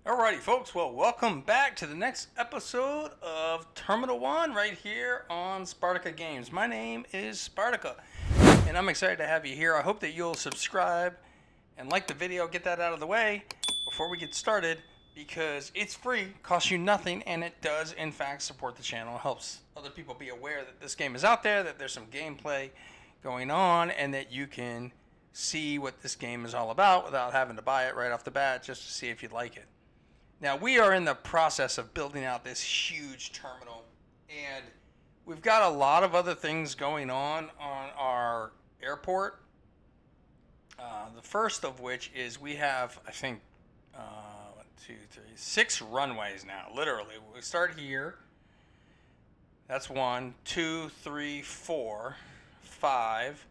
Alrighty, folks. Well, welcome back to the next episode of Terminal 1 right here on Spartika Games. My name is Spartika, and I'm excited to have you here. I hope that you'll subscribe and like the video, get that out of the way before we get started, because it's free, costs you nothing, and it does, in fact, support the channel. It helps other people be aware that this game is out there, that there's some gameplay going on, and that you can see what this game is all about without having to buy it right off the bat just to see if you'd like it. Now, we are in the process of building out this huge terminal, and we've got a lot of other things going on our airport. The first of which is we have, I think, 6 runways now, literally. We start here. That's 1, 2, 3, 4, 5,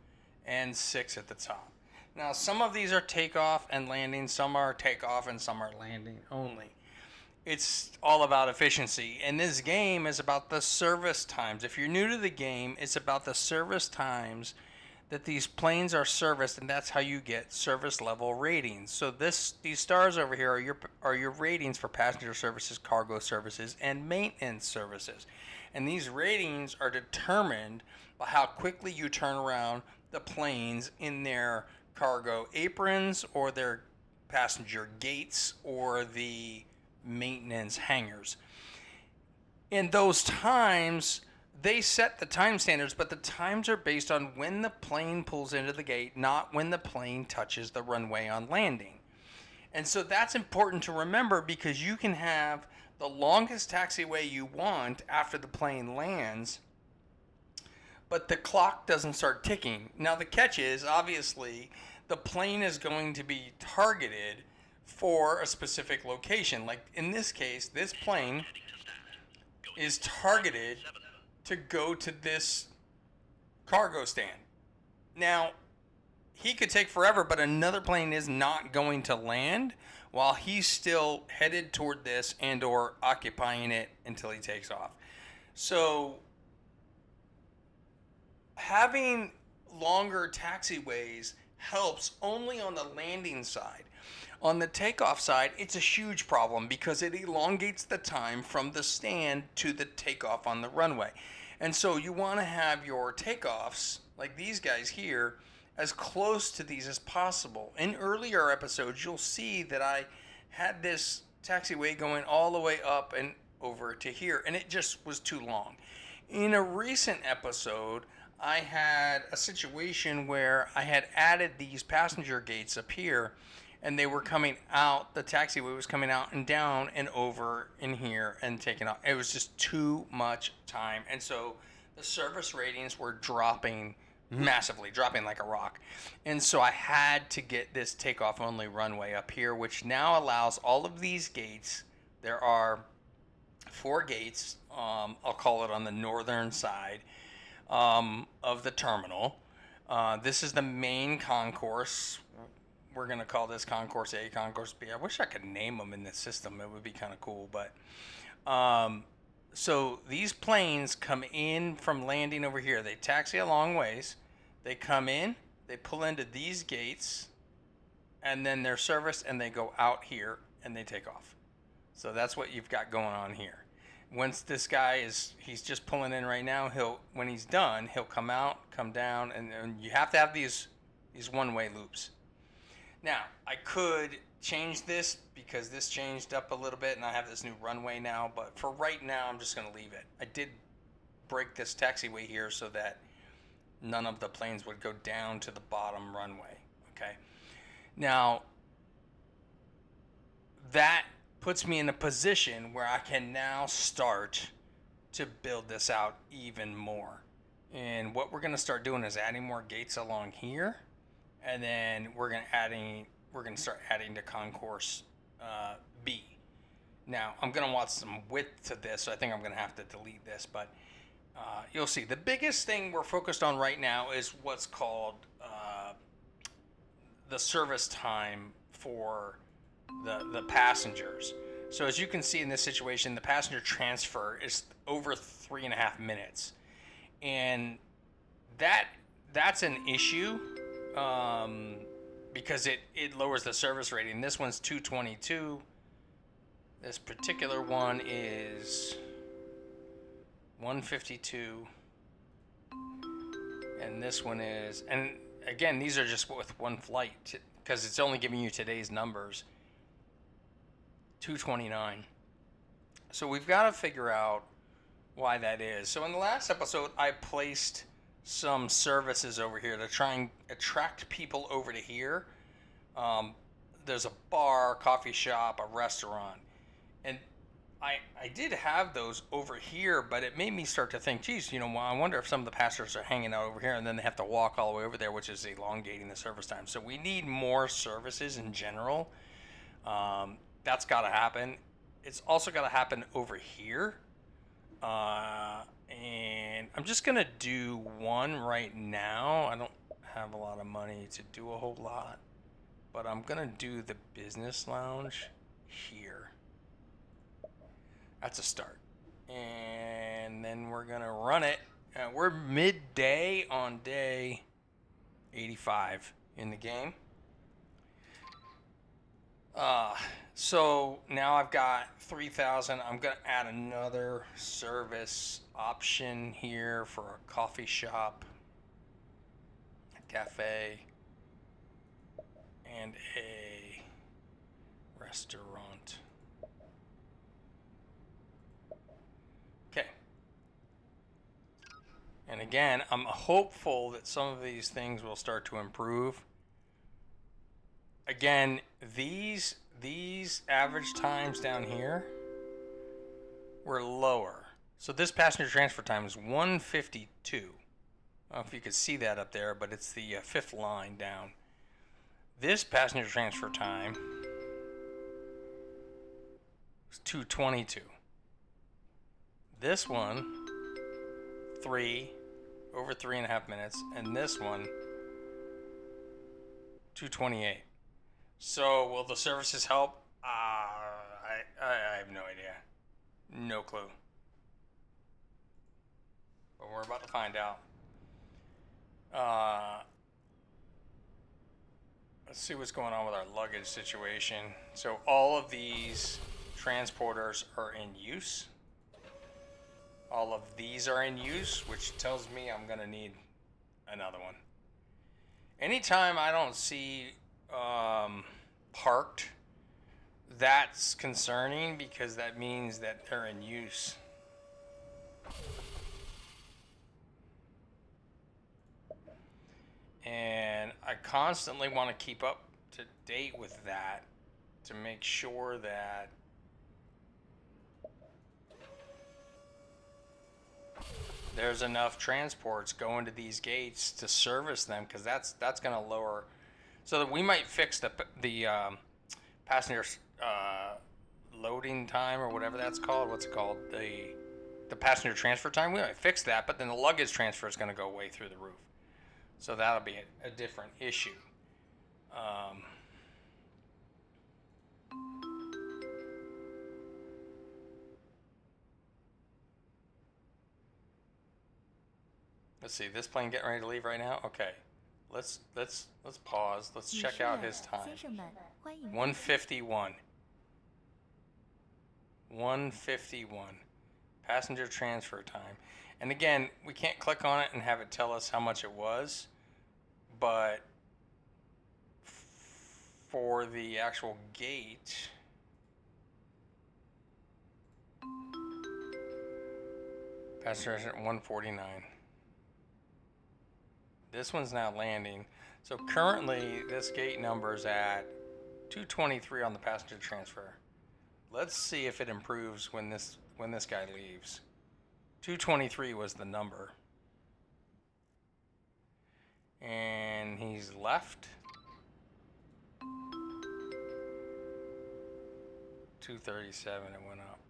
and 6 at the top. Now, some of these are takeoff and landing, some are takeoff and some are landing only. It's all about efficiency, and this game is about the service times. If you're new to the game, it's about the service times that these planes are serviced, and that's how you get service level ratings. So these stars over here are your ratings for passenger services, cargo services, and maintenance services. And these ratings are determined by how quickly you turn around the planes in their cargo aprons or their passenger gates or the maintenance hangars. In those times, they set the time standards, but the times are based on when the plane pulls into the gate, not when the plane touches the runway on landing. And so that's important to remember, because you can have the longest taxiway you want after the plane lands, but the clock doesn't start ticking. Now, the catch is, obviously, the plane is going to be targeted for a specific location. Like in this case, this plane is targeted to go to this cargo stand. Now, he could take forever, but another plane is not going to land while he's still headed toward this and or occupying it until he takes off. So having longer taxiways helps only on the landing side. On the takeoff side, it's a huge problem because it elongates the time from the stand to the takeoff on the runway. And so you want to have your takeoffs, like these guys here, as close to these as possible. In earlier episodes, you'll see that I had this taxiway going all the way up and over to here, and it just was too long. In a recent episode, I had a situation where I had added these passenger gates up here, and they were coming out, the taxiway was coming out and down and over in here and taking off. It was just too much time. And so the service ratings were dropping massively, dropping like a rock. And so I had to get this takeoff only runway up here, which now allows all of these gates. There are 4 gates, I'll call it on the northern side of the terminal. This is the main concourse. We're going to call this Concourse A, Concourse B. I wish I could name them in the system. It would be kind of cool. But so these planes come in from landing over here. They taxi a long ways. They come in. They pull into these gates. And then they're serviced, and they go out here, and they take off. So that's what you've got going on here. Once this guy he's just pulling in right now, when he's done, he'll come out, come down, and you have to have these one-way loops. Now, I could change this because this changed up a little bit and I have this new runway now, but for right now, I'm just going to leave it. I did break this taxiway here so that none of the planes would go down to the bottom runway, okay? Now, that puts me in a position where I can now start to build this out even more. And what we're going to start doing is adding more gates along here. And then we're going to start adding to Concourse B. Now, I'm going to want some width to this, so I think I'm going to have to delete this. But you'll see. The biggest thing we're focused on right now is what's called the service time for the passengers. So as you can see in this situation, the passenger transfer is over 3.5 minutes. And that's an issue. Because it lowers the service rating. This one's 222 This particular one is 152. And this one is, and again, these are just with one flight because it's only giving you today's numbers. 229. So we've got to figure out why that is. So in the last episode, I placed some services over here to try and attract people over to here. There's a bar, coffee shop, a restaurant, and I did have those over here, but it made me start to think, geez, you know, I wonder if some of the passengers are hanging out over here and then they have to walk all the way over there, which is elongating the service time. So we need more services in general. That's got to happen. It's also got to happen over here. And I'm just going to do one right now. I don't have a lot of money to do a whole lot, but I'm going to do the business lounge here. That's a start. And then we're going to run it. We're midday on day 85 in the game. So now I've got 3,000. I'm going to add another service option here for a coffee shop, a cafe, and a restaurant. Okay. And again, I'm hopeful that some of these things will start to improve. Again, these average times down here were lower. So this passenger transfer time is 152. I don't know if you could see that up there, but it's the fifth line down. This passenger transfer time is 222. This one, over 3.5 minutes, and this one, 228. So, will the services help? I have no idea. No clue. But we're about to find out. Let's see what's going on with our luggage situation. So, all of these transporters are in use. All of these are in use, which tells me I'm going to need another one. Anytime I don't see parked, that's concerning because that means that they're in use. And I constantly want to keep up to date with that to make sure that there's enough transports going to these gates to service them, because that's going to lower. So that we might fix the passenger loading time or whatever that's called. What's it called? The passenger transfer time. We might fix that, but then the luggage transfer is going to go way through the roof. So that'll be a different issue. Let's see. This plane getting ready to leave right now. Okay. Let's pause. Let's check out his time. 151. 151. Passenger transfer time. And again, we can't click on it and have it tell us how much it was, but for the actual gate, passenger at 149. This one's now landing. So currently this gate number is at 223 on the passenger transfer. Let's see if it improves when this guy leaves. 223 was the number. And he's left. 237 it went up.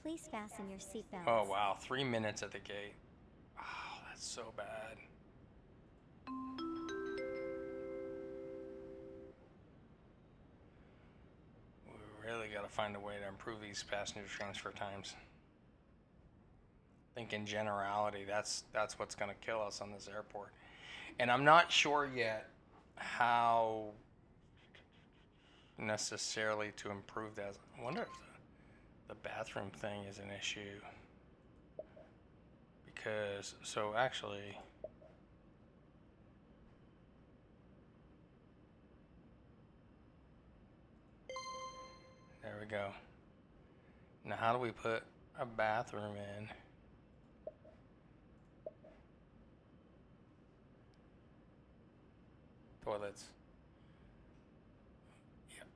Please fasten your seatbelts. Oh wow, 3 minutes at the gate. Oh, that's so bad. We really got to find a way to improve these passenger transfer times. I think in generality, that's what's going to kill us on this airport. And I'm not sure yet how necessarily to improve that. I wonder if the bathroom thing is an issue. Because, so actually, there we go. Now how do we put a bathroom in? Toilets. Yep.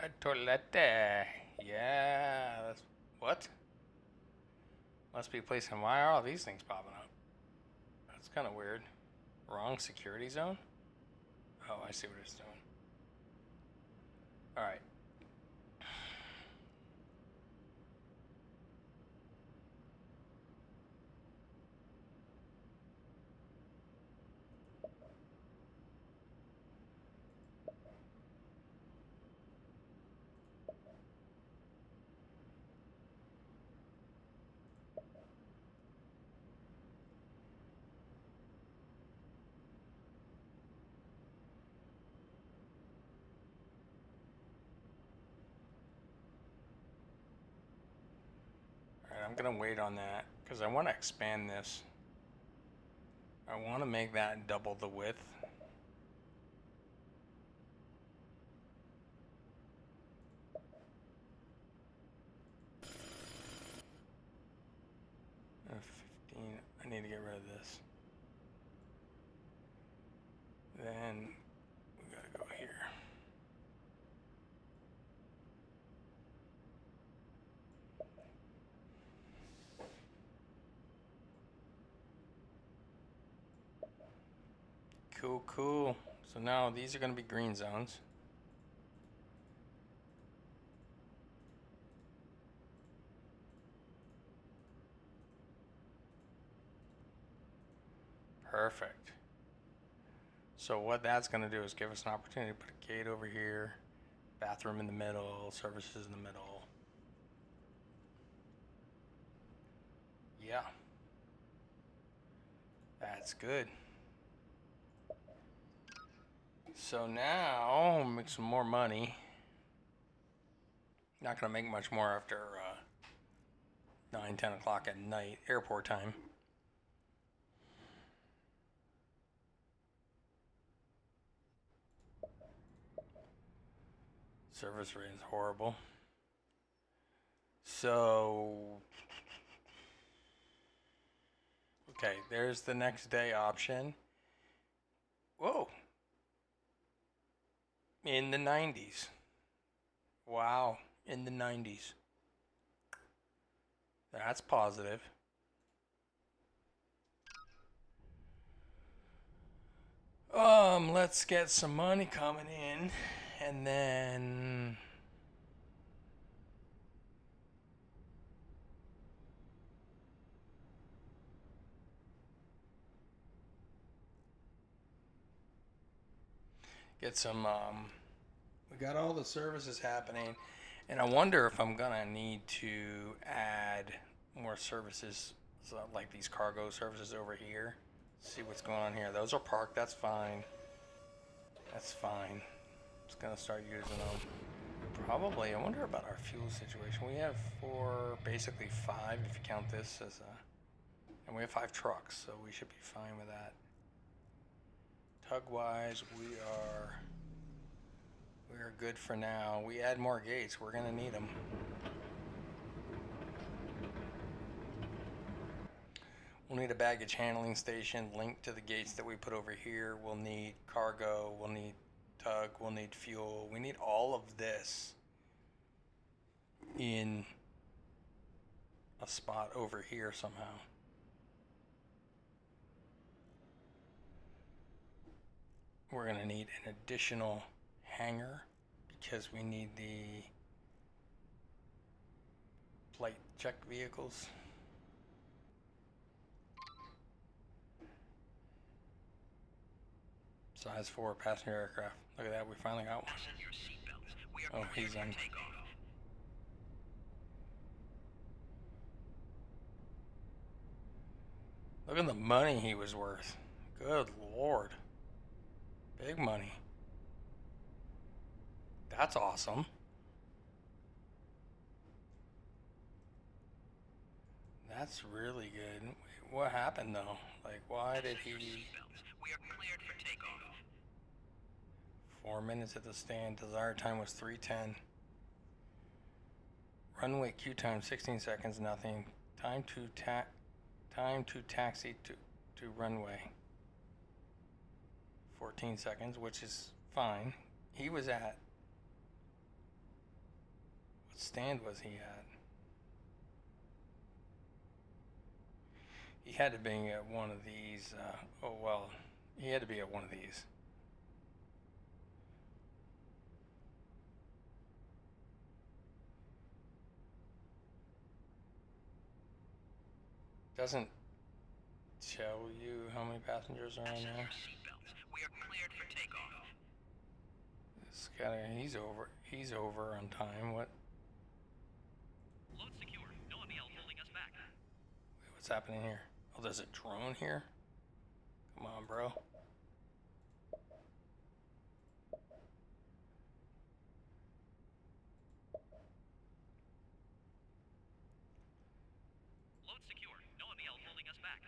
A toilet. Yeah, that's what? Must be placing. Why are all these things popping up? That's kind of weird. Wrong security zone? Oh, I see what it's doing. All right. I'm gonna wait on that because I want to expand this. I want to make that double the width. Uh, 15. I need to get rid of this. Then we gotta go here. Cool, cool. So now these are going to be green zones. Perfect. So what that's going to do is give us an opportunity to put a gate over here, bathroom in the middle, services in the middle. Yeah. That's good. So now, make some more money. Not gonna make much more after 9, 10 o'clock at night, airport time. Service rate is horrible. So, okay, there's the next day option. Whoa. In the 90s. Wow, in the 90s. That's positive. Let's get some money coming in and then get some we got all the services happening, and I wonder if I'm gonna need to add more services, so like these cargo services over here. See what's going on here. Those are parked. That's fine. That's fine. Just gonna start using them. Probably. I wonder about our fuel situation. We have basically 5 if you count this as a, and we have 5 trucks, so we should be fine with that. Tug wise, we are good for now. We add more gates. We're gonna need them. We'll need a baggage handling station linked to the gates that we put over here. We'll need cargo. We'll need tug. We'll need fuel. We need all of this in a spot over here somehow. We're gonna need an additional hangar because we need the flight check vehicles. Size 4 passenger aircraft. Look at that, we finally got one. Oh, he's on. Look at the money he was worth. Good Lord. Big money. That's awesome. That's really good. Wait, what happened though? Like, why did he? We are cleared for takeoff. 4 minutes at the stand. Desired time was 3:10. Runway queue time 16 seconds. Nothing. Time to taxi to runway. 14 seconds, which is fine. He was at. What stand was he at? He had to be at one of these. Oh well, he had to be at one of these. Doesn't tell you how many passengers are in there. We are cleared for takeoff. This guy, he's over on time. What? Load secure. No MEL holding us back. Wait, what's happening here? Oh, there's a drone here? Come on, bro. Load secure. No MEL holding us back.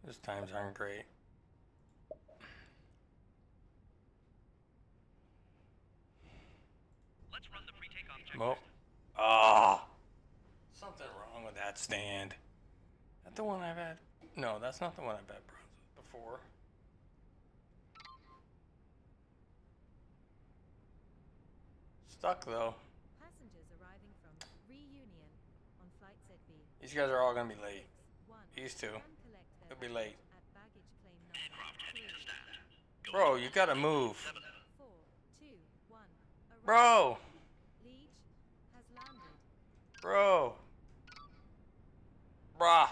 Those times aren't great. Let's run the pre-takeoff checklist. Well, ah, something wrong with that stand. Is that the one I've had? No, that's not the one I've had before. Stuck though. Passengers arriving from Reunion on flight ZB. These guys are all gonna be late. 1. These two. Can collect their They'll be baggage late. at baggage claim Aircraft heading to stand. Bro, you gotta move. 7. 4, 2, 1. Arrival. Bro, Leech has landed. bro. Bruh.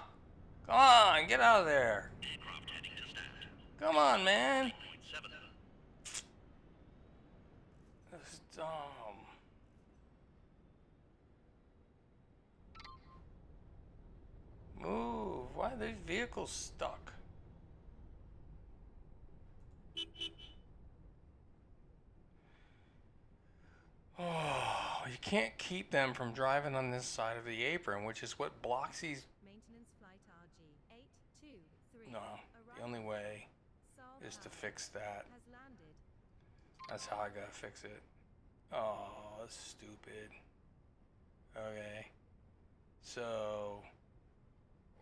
Come on, get out of there. Aircraft heading to stand. Come on, man. 7. This is dumb. Move. Why are these vehicles stuck? Oh, you can't keep them from driving on this side of the apron, which is what blocks these. Maintenance flight RG 823. No, the only way is to fix that. Has landed. That's how I gotta fix it. Oh, that's stupid. Okay. So,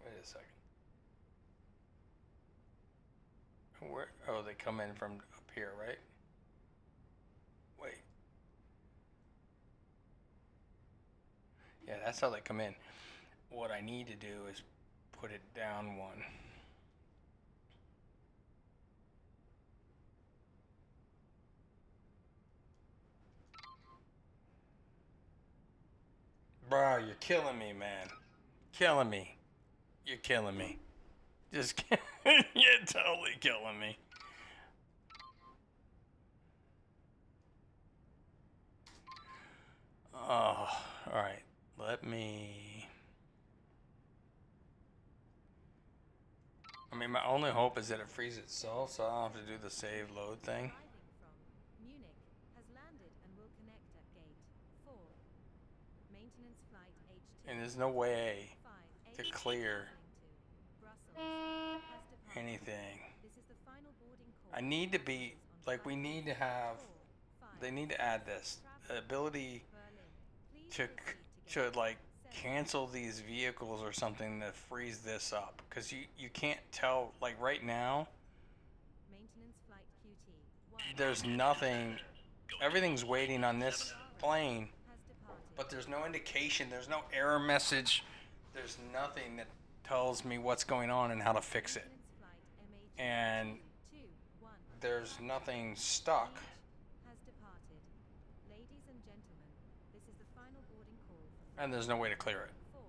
wait a second. Where? Oh, they come in from up here, right? Wait. Yeah, that's how they come in. What I need to do is put it down one. Bro, you're killing me, man. Killing me. You're killing me. Just you're totally killing me. Oh, all right. Let me. I mean, my only hope is that it frees itself, so I don't have to do the save load thing. Arriving from Munich has landed and will connect at gate 4. Maintenance flight H2. And there's no way 5, to 8, clear Brussels has departed. anything. This is the final boarding call. I need to be, like, we need to have, 4, 5, they need to add this, the ability Berlin. Please to, proceed to gate like, 7. cancel these vehicles or something that frees this up. Because you can't tell, like, right now, Maintenance flight QT 1 there's nothing, everything's waiting on this plane, has departed. but there's no indication, there's no error message, there's nothing that tells me what's going on and how to fix it. Maintenance flight MH And 2, 1 there's nothing stuck. has departed. Ladies and gentlemen, this is the final boarding call for And there's no way to clear it. 4,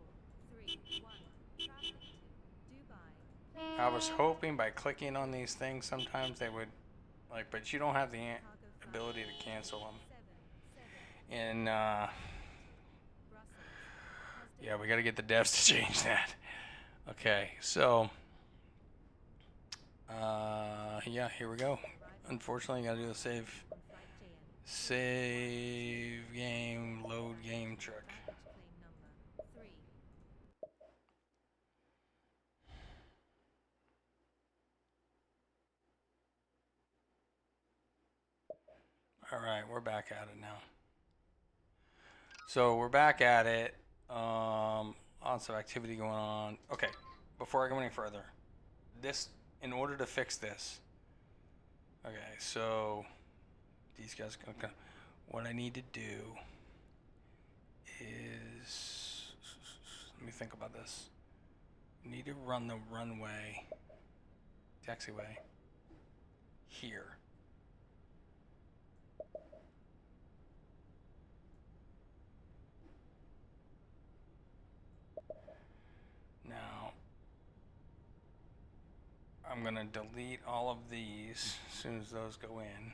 3, 1. Traveling to Dubai. I was hoping by clicking on these things sometimes they would, like, but you don't have the Cargo flight ability to cancel them. 7, 7. And Brussels has Yeah, we got to get the devs to change that. Okay, so yeah, here we go. Unfortunately, got to do the save game, load game trick. Claim number 3. All right, we're back at it now. So we're back at it. Lots of activity going on. Okay, before I go any further, in order to fix this. Okay, so these guys gonna come. What I need to do is, let me think about this. Need to run the runway, taxiway here. Now, I'm gonna delete all of these as soon as those go in,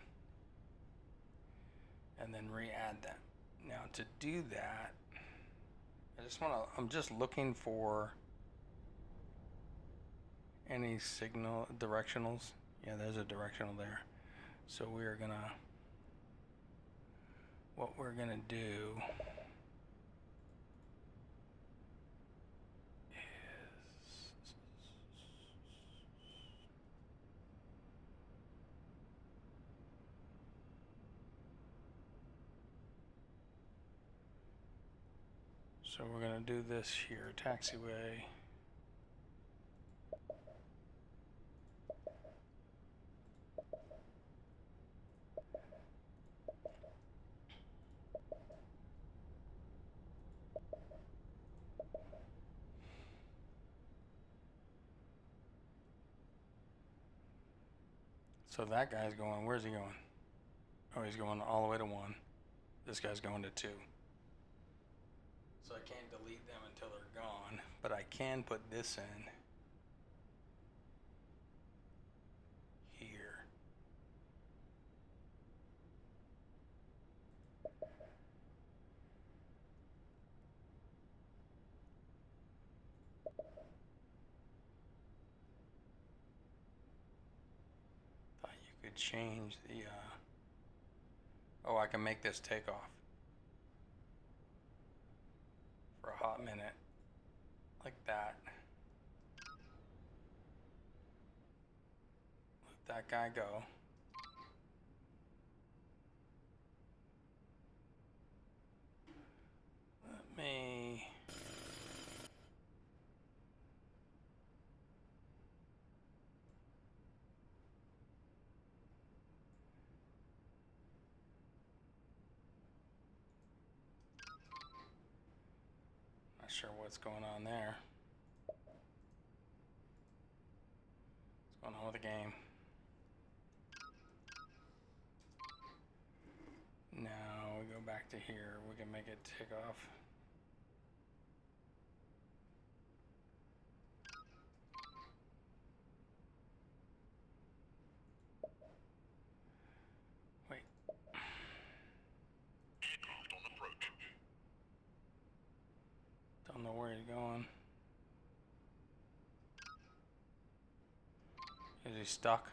and then re-add them. Now, to do that, I'm just looking for any signal directionals. Yeah, there's a directional there. So what we're gonna do is, so we're gonna do this here, taxiway. So that guy's going, where's he going? Oh, he's going all the way to 1. This guy's going to 2. So I can't delete them until they're gone, but I can put this in here. Thought you could change the, oh, I can make this take off for a hot minute, like that. Let that guy go. Let me, not sure what's going on there. What's going on with the game? Now we go back to here. We can make it take off. Wait. Aircraft on approach. Don't know where he's going. Is he stuck?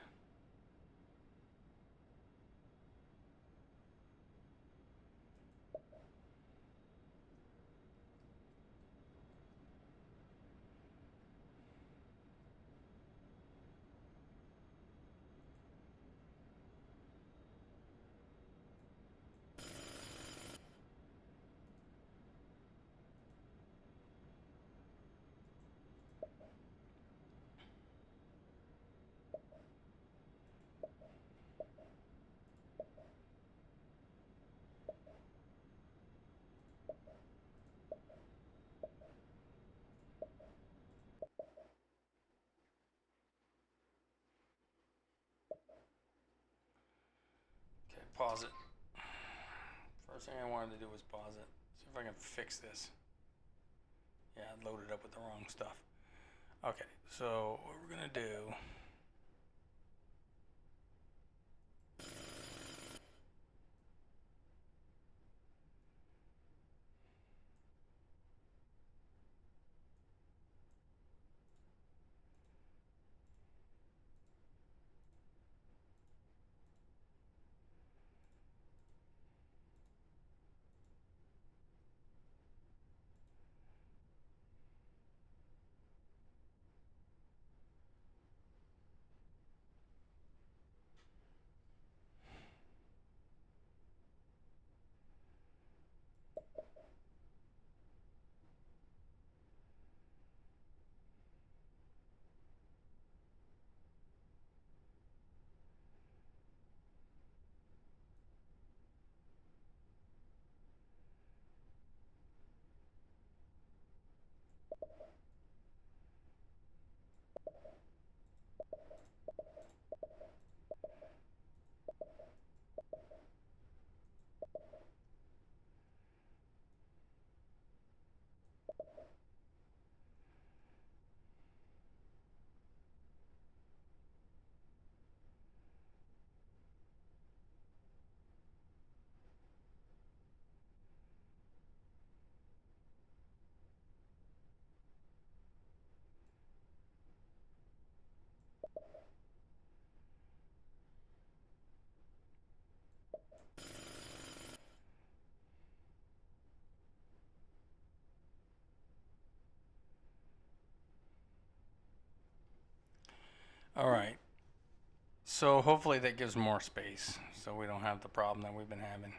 Okay, pause it. First thing I wanted to do was pause it. See if I can fix this. Yeah, I loaded up with the wrong stuff. Okay, so what we're gonna do, All right. So hopefully that gives more space so we don't have the problem that we've been having.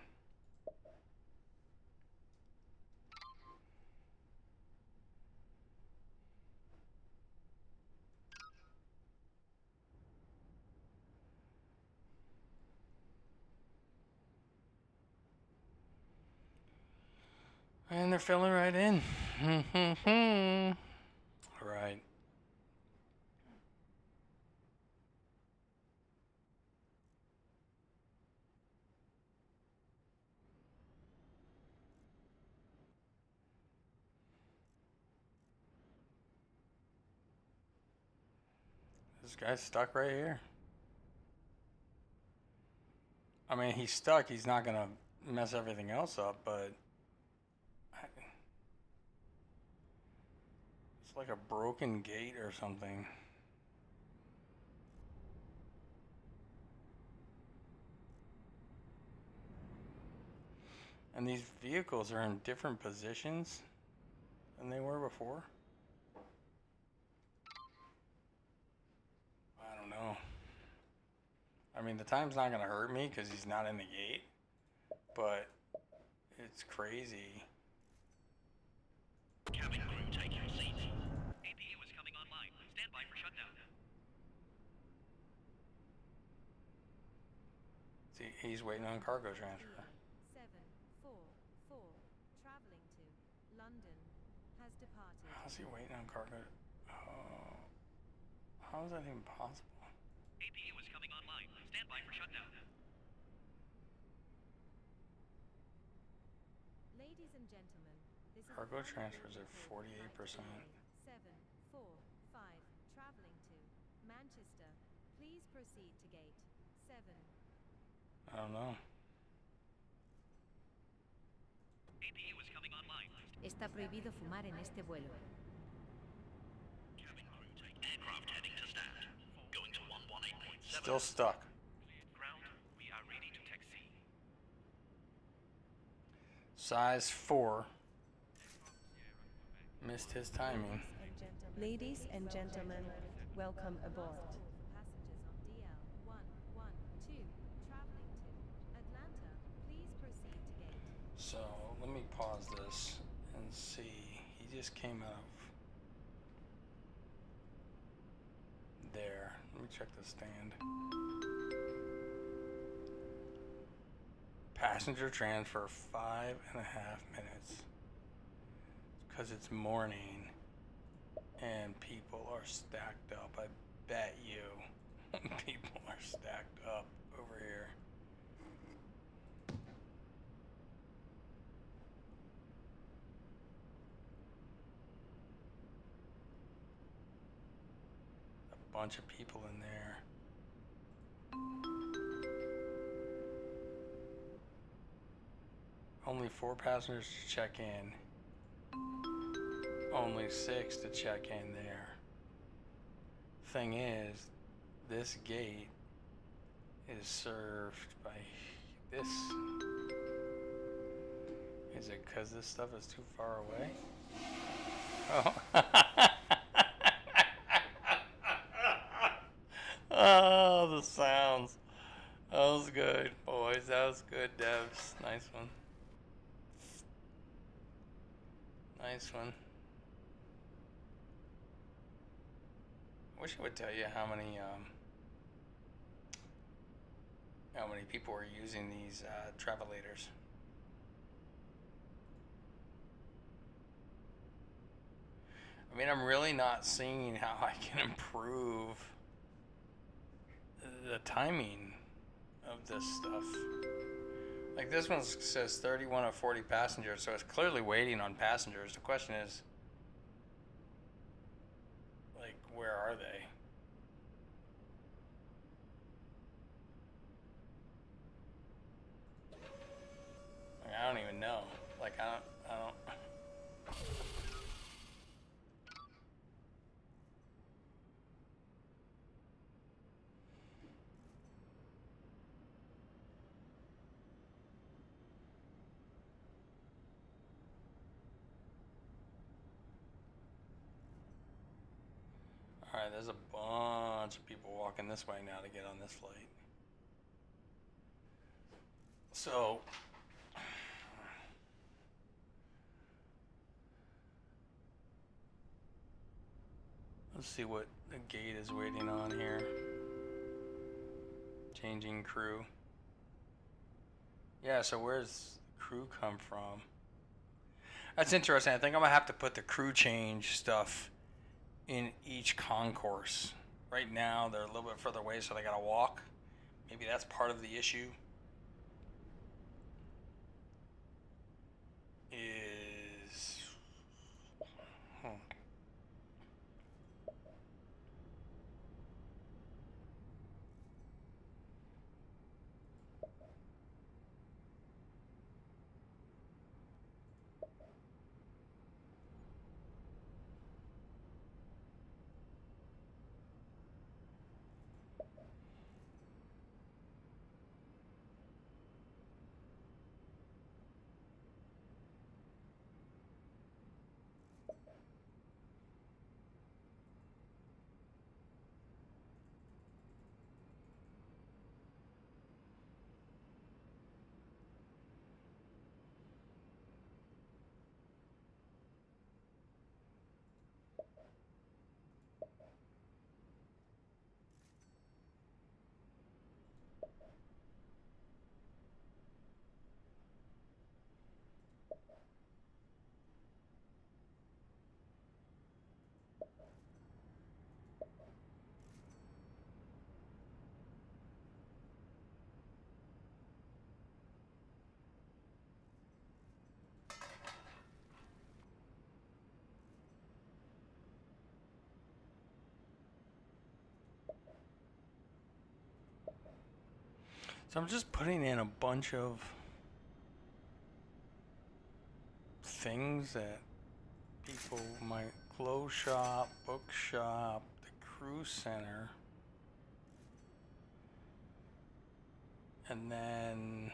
And they're filling right in. All right. This guy's stuck right here. I mean, he's stuck. He's not going to mess everything else up, but it's like a broken gate or something. And these vehicles are in different positions than they were before. I don't know. I mean, the time's not going to hurt me because he's not in the gate, but it's crazy. Cabin crew, take your seats. APU is coming online. Stand by for shutdown. See, he's waiting on cargo transfer. 744 traveling to London has departed. How's he waiting on cargo? Oh, how is that even possible? APU is coming online. Stand by for shutdown. Ladies and gentlemen, this is Cargo the final transfers boarding are call 48%. for flight 745 traveling to Manchester. Please proceed to gate 7. I don't know. APU is coming online. Está prohibido fumar en este vuelo. Cabin crew, take aircraft heading to stand. Going to 118.7. Still stuck. Ground, we are ready to taxi. Size 4. Missed his timing. Ladies and gentlemen, welcome aboard. Passengers on DL 112 traveling to Atlanta. Please proceed to gate. So let me pause this and see. He just came out of there. Let me check the stand. Passenger transfer 5.5 minutes. Because it's morning and people are stacked up. I bet you people are stacked up over here. A bunch of people in there. Only 4 passengers to check in. Only 6 to check in there. Thing is, this gate is served by this. Is it because this stuff is too far away? Oh. Oh, the sounds. That was good, boys. That was good, devs. Nice one. Nice one. I wish I would tell you how many people are using these travelators. I mean, I'm really not seeing how I can improve the timing of this stuff. Like this one says 31 of 40 passengers, so it's clearly waiting on passengers. The question is, like, where are they? Like, I don't even know. Like, I don't. All right, Alright, there's a bunch of people walking this way now to get on this flight. So, let's see what the gate is waiting on here. Changing crew. Yeah, so where's the crew come from? That's interesting. I think I'm gonna have to put the crew change stuff in each concourse. Right now, they're a little bit further away, so they gotta walk. Maybe that's part of the issue. So I'm just putting in a bunch of things that people might clothes shop, bookshop, the crew center, and then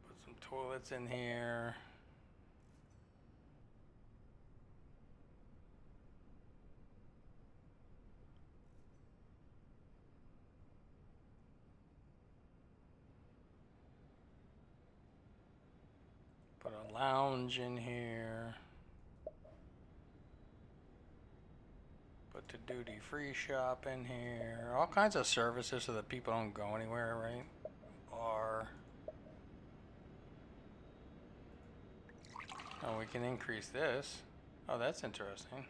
put some toilets in here. Put a lounge in here. Put the duty-free shop in here. All kinds of services so that people don't go anywhere, right? Bar. Oh, we can increase this. Oh, that's interesting.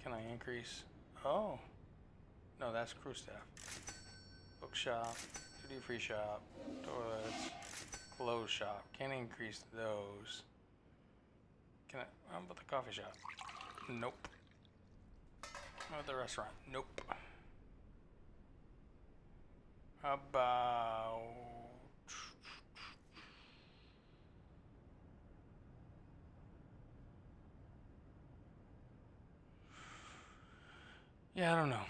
Can I increase? Oh. No, that's crew staff. Bookshop, duty-free shop, toilets, clothes shop. Can't increase those. Can I? How about the coffee shop? Nope. How about the restaurant? Nope. How about... Yeah, I don't know.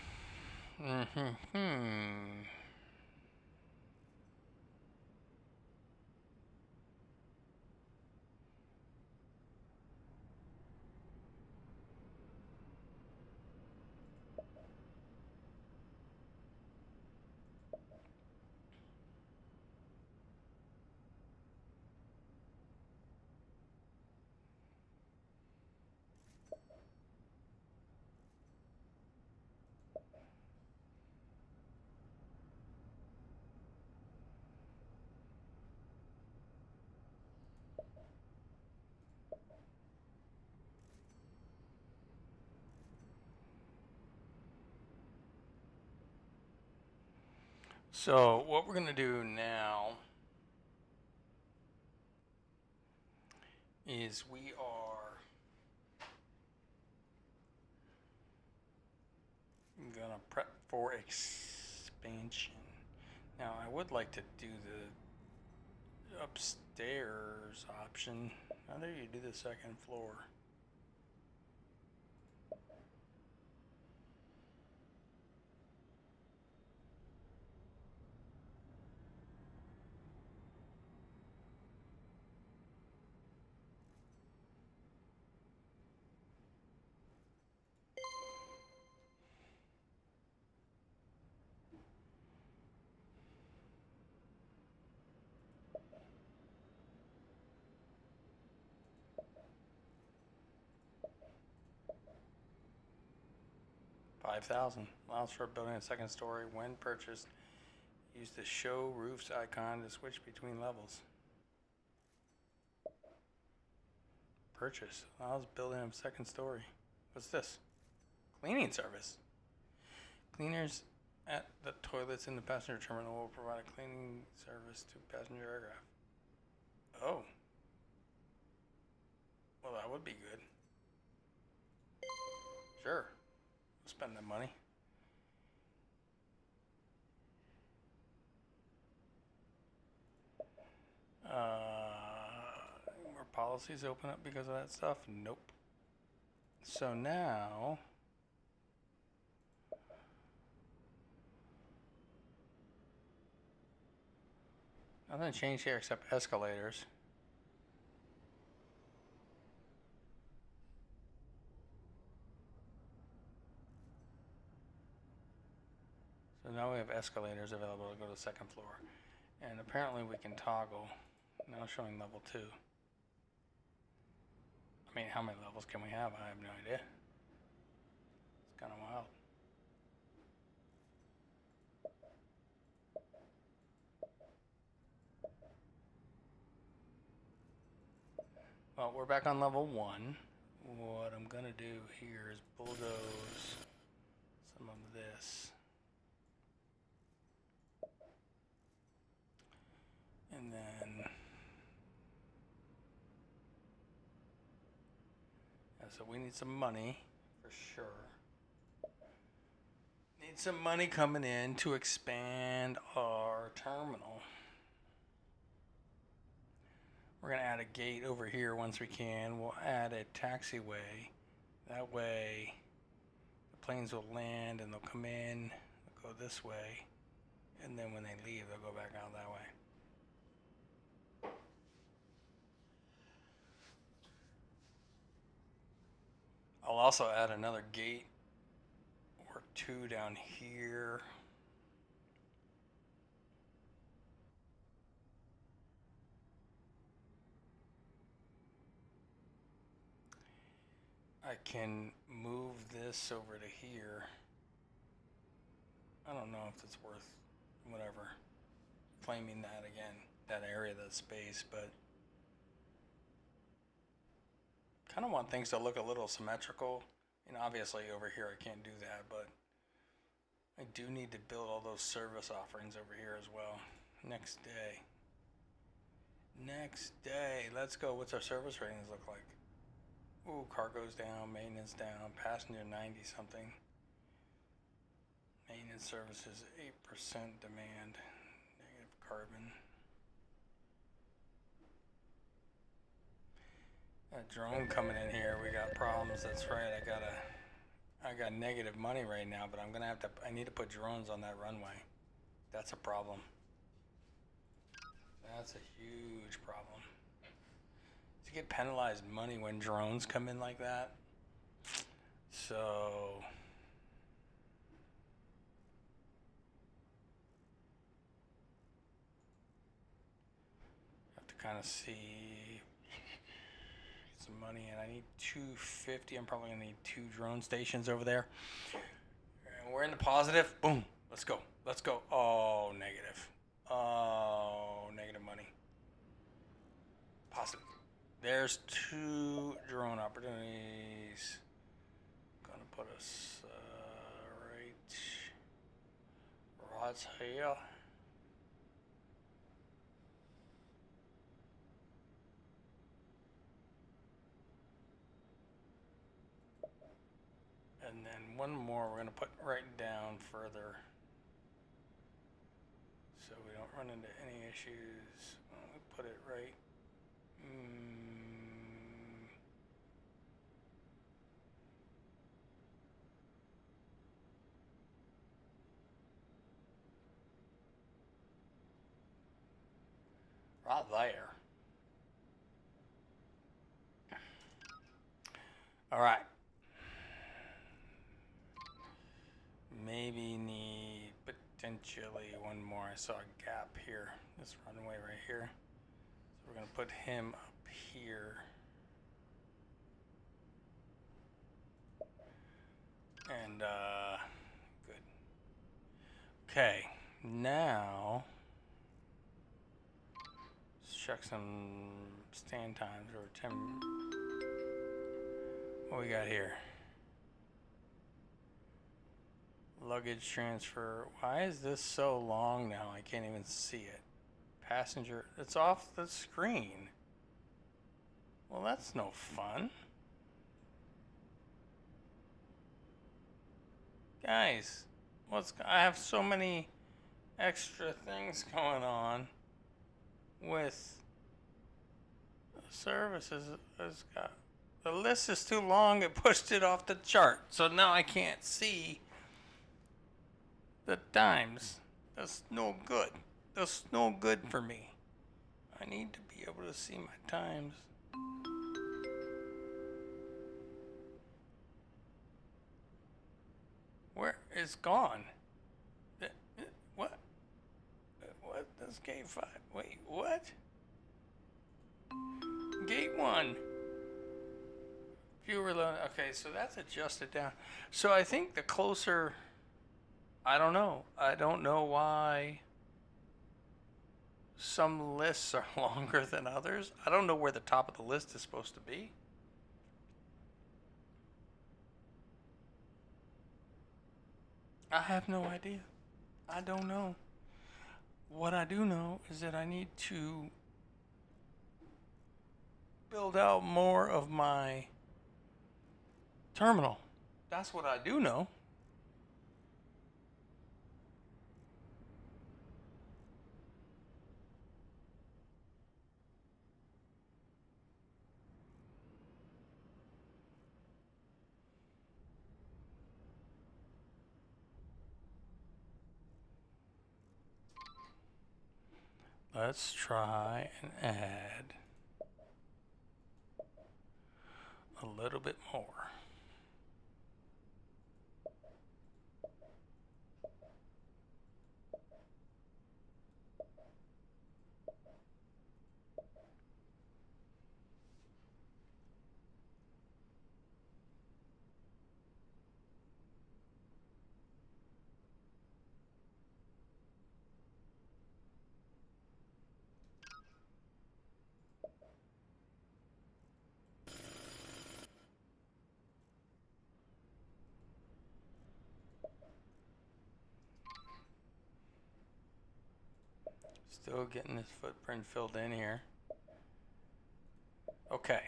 So what we're gonna do now is we are gonna prep for expansion. Now I would like to do the upstairs option. How do you do the second floor? 5,000. Allows for building a second story when purchased. Use the show roofs icon to switch between levels. Purchase. Allows building a second story. What's this? Cleaning service. Cleaners at the toilets in the passenger terminal will provide a cleaning service to passenger aircraft. Oh. Well, that would be good. Sure. We'll spend that money. More policies open up because of that stuff? Nope. So now... nothing changed here except escalators. So now we have escalators available to go to the second floor. And apparently we can toggle. Now showing level 2. I mean, how many levels can we have? I have no idea. It's kind of wild. Well, we're back on level 1. What I'm gonna do here is bulldoze some of this. And then, yeah, so we need some money for sure. Need some money coming in to expand our terminal. We're gonna add a gate over here once we can. We'll add a taxiway. That way, the planes will land and they'll come in, they'll go this way, and then when they leave, they'll go back out that way. I'll also add another gate or 2 down here. I can move this over to here. I don't know if it's worth whatever claiming that again, that area, that space, but kind of want things to look a little symmetrical. And obviously over here I can't do that, but I do need to build all those service offerings over here as well. Next day. Next day. Let's go. What's our service ratings look like? Ooh, cargo's down, maintenance down, passenger 90 something. Maintenance services 8% demand. Negative carbon. That drone coming in here, we got problems. That's right. I got negative money right now, but I need to put drones on that runway. That's a problem. That's a huge problem. To get penalized money when drones come in like that. So have to kind of see some money, and I need 250. I'm probably gonna need 2 drone stations over there. And we're in the positive. Boom. Let's go. Let's go. Oh, negative. Oh, negative money. Positive. There's 2 drone opportunities. Gonna put us right here. And then one more we're gonna put right down further, so we don't run into any issues. We put it right. Right there. All right. Maybe need potentially one more. I saw a gap here. This runway right here. So we're gonna put him up here. And Okay, now let's check some stand times or 10. What we got here? Luggage transfer. Why is this so long now? I can't even see it. Passenger. It's off the screen. Well, that's no fun. Guys, I have so many extra things going on with services. The list is too long. It pushed it off the chart. So now I can't see the times. That's no good. That's no good for me. I need to be able to see my times. Where it's gone? What? What? That's gate 5. Wait, what? Gate 1. Fewer load. Okay, so that's adjusted down. So I think the closer. I don't know. I don't know why some lists are longer than others. I don't know where the top of the list is supposed to be. I have no idea. I don't know. What I do know is that I need to build out more of my terminal. That's what I do know. Let's try and add a little bit more. Still getting this footprint filled in here. Okay,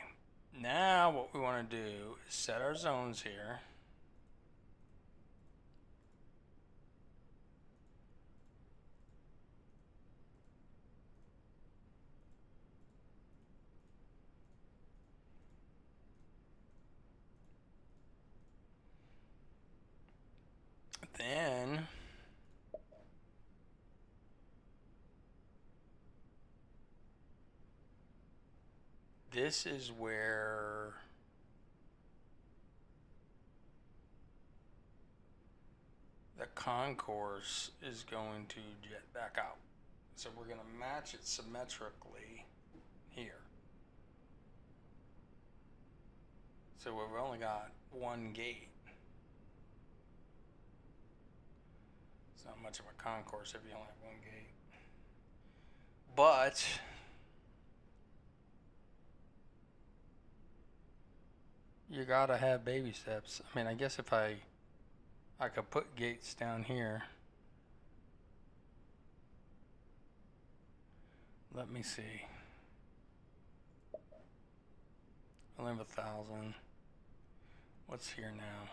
now what we want to do is set our zones here. Then this is where the concourse is going to jet back out. So we're going to match it symmetrically here. So we've only got one gate. It's not much of a concourse if you only have one gate. But you gotta have baby steps. I mean, I guess if I could put gates down here. Let me see. I only have 1,000. What's here now?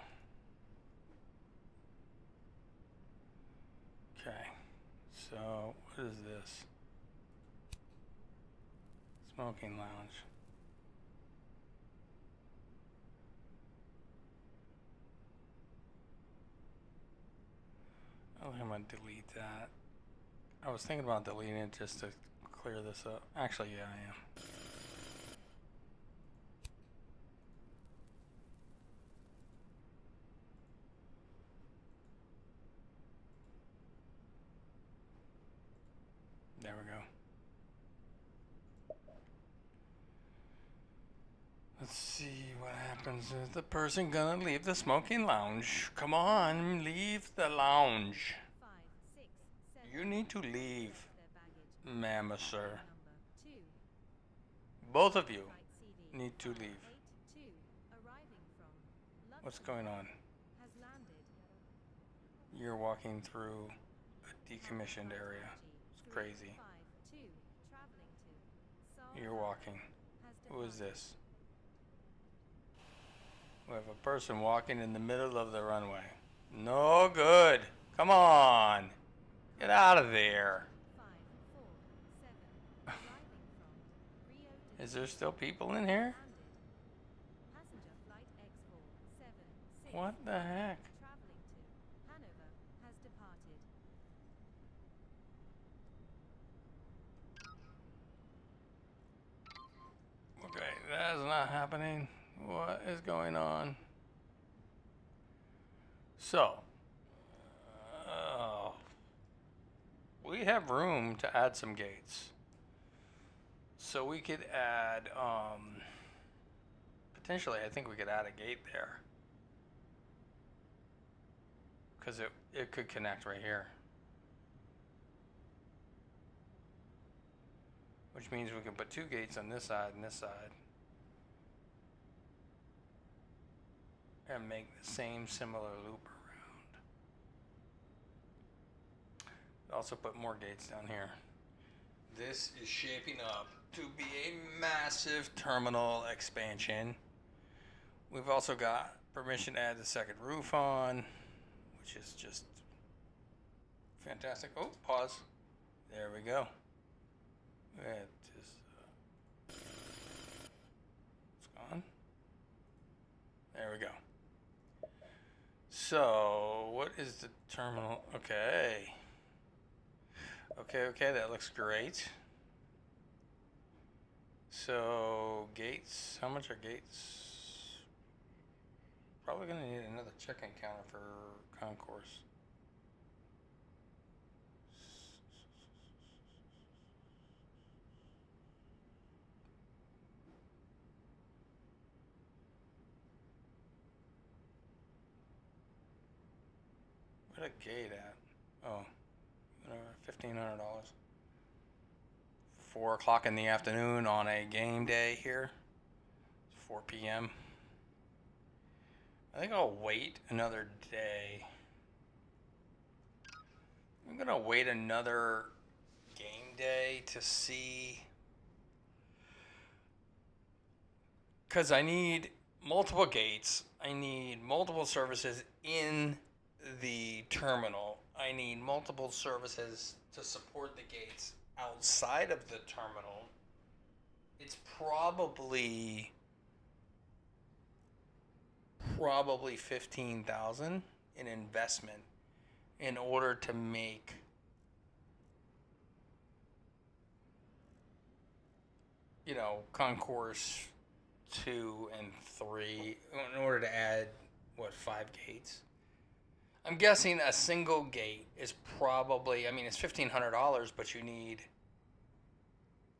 Okay. So what is this? Smoking lounge. I think I'm gonna delete that. I was thinking about deleting it just to clear this up. Actually, yeah, I am. There we go. Let's see what happens. Is the person gonna leave the smoking lounge? Come on, leave the lounge. 5, 6, You need to leave, their baggage. ma'am or sir. Number 2. Both of you Flight CV need to leave. 582, arriving from What's London, going on? has landed. You're walking through a decommissioned area. It's crazy. 352, traveling to Seoul, You're walking. has Who is departed. this? We have a person walking in the middle of the runway. No good. Come on. Get out of there. 547, arriving from Rio de Is there still people in here? landed. Passenger flight X476, What the heck? traveling to Hanover, has departed. Okay, that is not happening. What is going on? So, we have room to add some gates. So we could add, potentially, I think we could add a gate there. Because it could connect right here. Which means we can put 2 gates on this side and this side. And make the same similar loop around. Also put more gates down here. This is shaping up to be a massive terminal expansion. We've also got permission to add the second roof on, which is just fantastic. Oh, pause. There we go. It is, it's gone. There we go. So, what is the terminal? Okay. Okay, that looks great. So, gates, how much are gates? Probably gonna need another check-in counter for concourse. Where's a gate at? Oh, $1,500. 4 o'clock in the afternoon on a game day here. It's 4 p.m. I think I'll wait another day. I'm gonna wait another game day to see, because I need multiple gates. I need multiple services in the terminal. I need multiple services to support the gates outside of the terminal. It's probably 15,000 in investment in order to make concourse 2 and 3, in order to add 5 gates. I'm guessing a single gate is probably, it's $1,500, but you need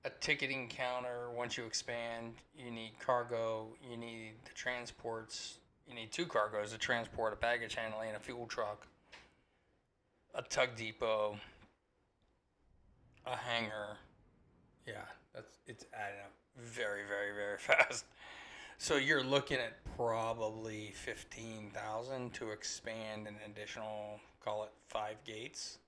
a ticketing counter. Once you expand, you need cargo, you need the transports, you need 2 cargoes to transport, a baggage handling, a fuel truck, a tug depot, a hangar. Yeah, it's adding up very, very, very fast. So you're looking at probably 15,000 to expand an additional, call it 5 gates.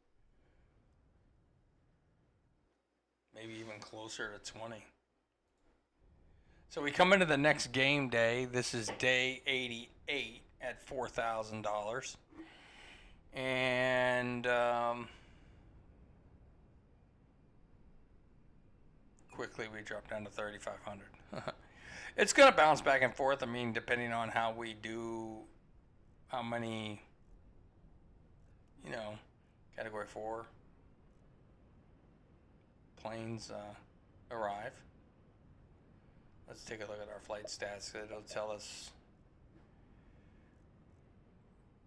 Maybe even closer to 20. So we come into the next game day. This is day 88 at $4,000. And quickly we drop down to 3,500. It's going to bounce back and forth. Depending on how we do, how many, category 4 planes arrive. Let's take a look at our flight stats. It'll tell us.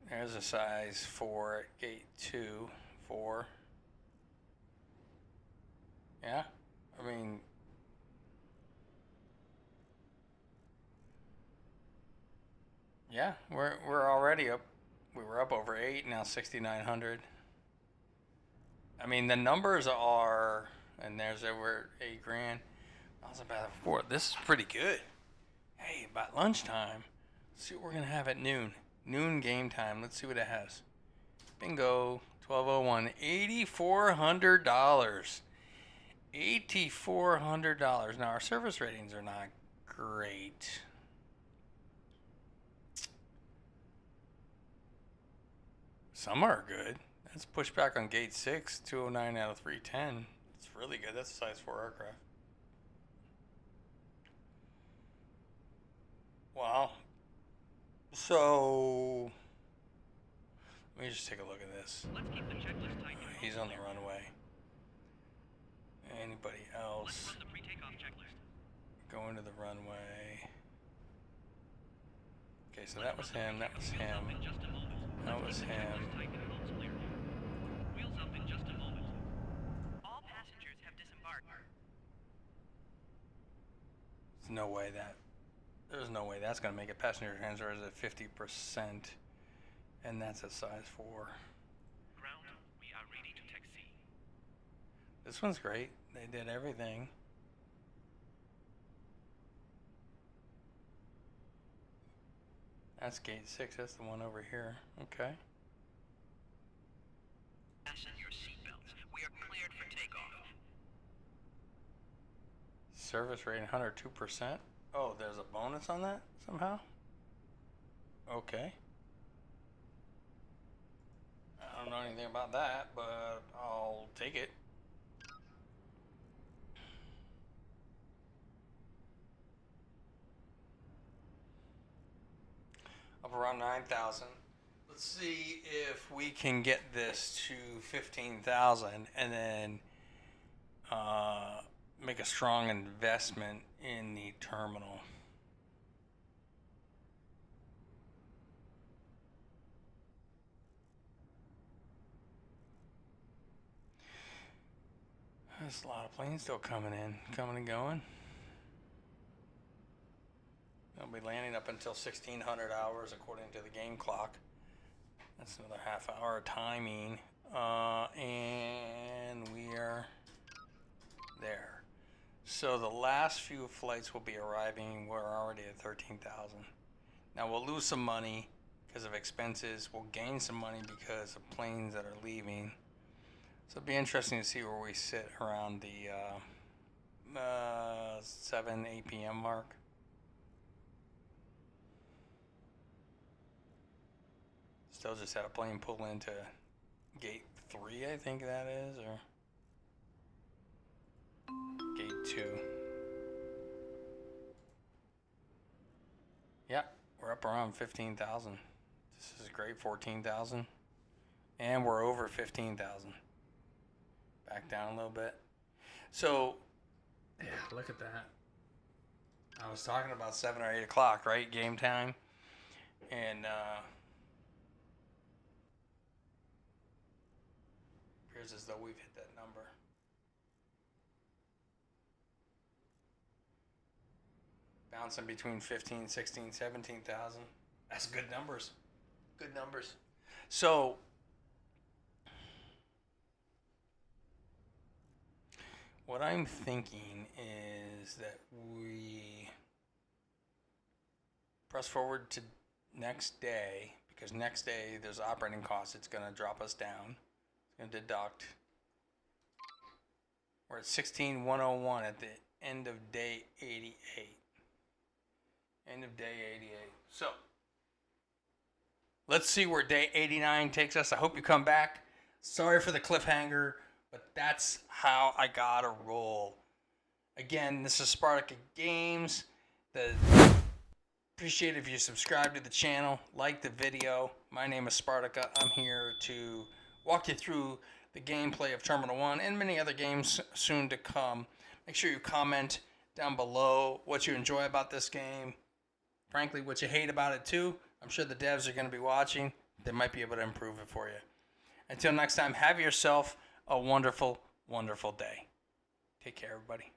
There's a size 4 at gate 2, 4. Yeah, yeah, we're already up. We were up over 8, now 6,900. I mean, the numbers are, and there's over 8 grand. I was about 4. This is pretty good. Hey, about lunchtime. Let's see what we're gonna have at noon. Noon game time. Let's see what it has. Bingo. 1201. $8,400. $8,400. Now our service ratings are not great. Some are good. That's pushback on gate 6, 209 out of 310. It's really good. That's a size 4 aircraft. Wow. So, let me just take a look at this. Let's keep the checklist tight. He's on the runway. Anybody Let's else? run the pre-takeoff checklist. Going to the runway. Okay, so that was him. That was him. In just a moment. That was him. Tight and homes clear. Wheels up in just a moment. All passengers have disembarked. There's no way that's going to make it. Passenger transfer is at 50%. And that's a size 4. Ground, we are ready to taxi. This one's great. They did everything. That's gate 6. That's the one over here. Okay. Fasten your seatbelts. We are cleared for takeoff. Service rating 102%. Oh, there's a bonus on that somehow? Okay. I don't know anything about that, but I'll take it. Up around 9,000. Let's see if we can get this to 15,000 and then make a strong investment in the terminal. There's a lot of planes still coming in, coming and going. They'll be landing up until 1600 hours according to the game clock. That's another half hour of timing. And we are there. So the last few flights will be arriving. We're already at 13,000. Now we'll lose some money because of expenses. We'll gain some money because of planes that are leaving. So it'll be interesting to see where we sit around the 7, 8 p.m. mark. Still just had a plane pull into gate 3, I think that is, or gate 2. Yeah, we're up around 15,000. This is great, 14,000. And we're over 15,000. Back down a little bit. So, yeah, look at that. I was talking about 7 or 8 o'clock, right? Game time. And, appears as though we've hit that number. Bouncing between 15, 16, 17,000. That's good numbers. Good numbers. So, what I'm thinking is that we press forward to next day, because next day there's operating costs. It's going to drop us down. It's going to deduct. We're at 16,101 at the end of day 88. End of day 88. So, let's see where day 89 takes us. I hope you come back. Sorry for the cliffhanger, but that's how I gotta roll. Again, this is Spartika Games. Appreciate it if you subscribe to the channel, like the video. My name is Spartika. I'm here to walk you through the gameplay of Terminal 1 and many other games soon to come. Make sure you comment down below what you enjoy about this game. Frankly, what you hate about it too. I'm sure the devs are going to be watching. They might be able to improve it for you. Until next time, have yourself a wonderful, wonderful day. Take care, everybody.